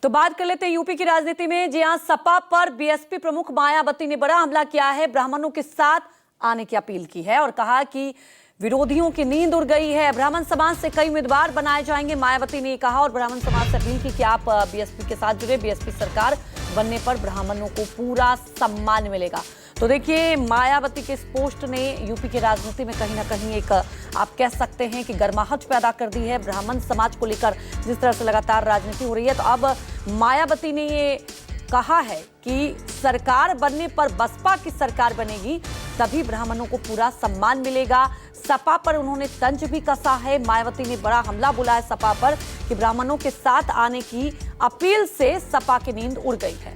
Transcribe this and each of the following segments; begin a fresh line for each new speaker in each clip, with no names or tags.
तो बात कर लेते हैं यूपी की राजनीति में, जहां सपा पर बीएसपी प्रमुख मायावती ने बड़ा हमला किया है। ब्राह्मणों के साथ आने की अपील की है और कहा कि विरोधियों की नींद उड़ गई है, ब्राह्मण समाज से कई उम्मीदवार बनाए जाएंगे। मायावती ने कहा और ब्राह्मण समाज से अपील की कि आप बीएसपी के साथ जुड़े। बीएसपी सरकार बनने पर ब्राह्मणों को पूरा सम्मान मिलेगा। तो देखिए, मायावती के इस पोस्ट ने यूपी की राजनीति में कहीं ना कहीं एक आप कह सकते हैं कि गर्माहट पैदा कर दी है। ब्राह्मण समाज को लेकर जिस तरह से लगातार राजनीति हो रही है, तो अब मायावती ने ये कहा है कि सरकार बनने पर बसपा की सरकार बनेगी, तभी ब्राह्मणों को पूरा सम्मान मिलेगा। सपा पर उन्होंने तंज भी कसा है। मायावती ने बड़ा हमला बोला है सपा पर कि ब्राह्मणों के साथ आने की अपील से सपा की नींद उड़ गई है।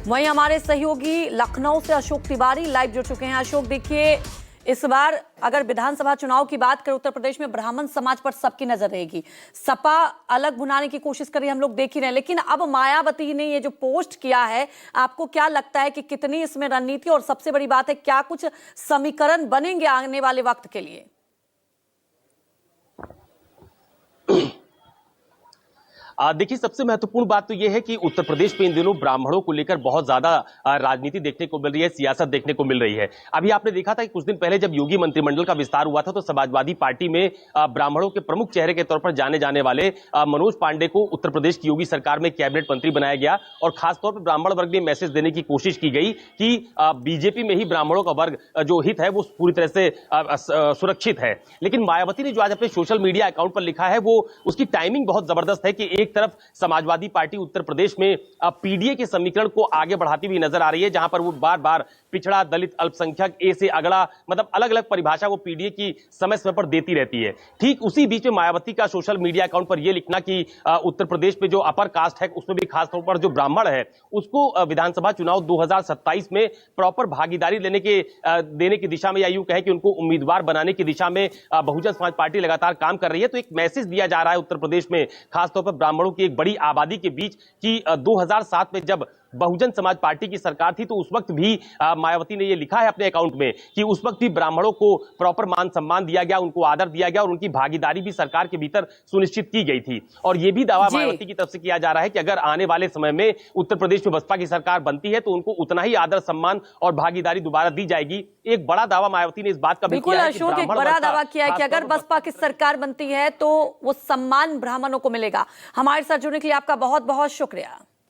वहीं हमारे सहयोगी लखनऊ से अशोक तिवारी लाइव जुड़ चुके हैं। अशोक, देखिए, इस बार अगर विधानसभा चुनाव की बात करें, उत्तर प्रदेश में ब्राह्मण समाज पर सबकी नजर रहेगी। सपा अलग भुनाने की कोशिश कर रही है, हम लोग देख ही रहे हैं, लेकिन अब मायावती ने ये जो पोस्ट किया है, आपको क्या लगता है कि कितनी इसमें रणनीति, और सबसे बड़ी बात है, क्या कुछ समीकरण बनेंगे आने वाले वक्त के लिए?
देखिए, सबसे महत्वपूर्ण बात तो यह है कि उत्तर प्रदेश में इन दिनों ब्राह्मणों को लेकर बहुत ज्यादा राजनीति देखने को मिल रही है, सियासत देखने को मिल रही है। अभी आपने देखा था कि कुछ दिन पहले जब योगी मंत्रिमंडल का विस्तार हुआ था, तो समाजवादी पार्टी में ब्राह्मणों के प्रमुख चेहरे के तौर पर जाने जाने वाले मनोज पांडे को उत्तर प्रदेश की योगी सरकार में कैबिनेट मंत्री बनाया गया। और खासतौर पर ब्राह्मण वर्ग में मैसेज देने की कोशिश की गई कि बीजेपी में ही ब्राह्मणों का वर्ग जो हित है वो पूरी तरह से सुरक्षित है। लेकिन मायावती ने जो आज अपने सोशल मीडिया अकाउंट पर लिखा है, वो उसकी टाइमिंग बहुत जबरदस्त है कि एक तरफ समाजवादी पार्टी उत्तर प्रदेश में पीडीए के समीकरण को आगे बढ़ाती हुई नजर आ रही है, जहां पर वो बार बार पिछड़ा, दलित, अल्पसंख्यक, ए से अगड़ा, मतलब अलग अलग परिभाषा वो पीडीए की समय समय पर देती रहती है। ठीक उसी बीच में मायावती का सोशल मीडिया अकाउंट पर यह लिखना कि उत्तर प्रदेश में जो अपर कास्ट है, उसमें भी खासतौर पर जो ब्राह्मण है, उसको विधानसभा चुनाव 2027 में प्रॉपर भागीदारी देने की दिशा में, या यूं कहें कि उनको उम्मीदवार बनाने की दिशा में बहुजन समाज पार्टी लगातार काम कर रही है। तो एक मैसेज दिया जा रहा है उत्तर प्रदेश में, खासतौर पर ब्राह्मणों की एक बड़ी आबादी के बीच, कि 2007 में जब बहुजन समाज पार्टी की सरकार थी, तो उस वक्त भी मायावती ने यह लिखा है अपने अकाउंट में कि उस वक्त भी ब्राह्मणों को प्रॉपर मान सम्मान दिया गया, उनको आदर दिया गया और उनकी भागीदारी भी सरकार के भीतर सुनिश्चित की गई थी। और यह भी दावा मायावती की तरफ से किया जा रहा है कि अगर आने वाले समय में उत्तर प्रदेश में बसपा की सरकार बनती है, तो उनको उतना ही आदर, सम्मान और भागीदारी दोबारा दी जाएगी। एक बड़ा दावा मायावती ने इस बात का भी किया है।
अशोक, एक बड़ा दावा किया है कि अगर बसपा की सरकार बनती है तो वो सम्मान ब्राह्मणों को मिलेगा। हमारे साथ जुड़ने के लिए आपका बहुत बहुत शुक्रिया।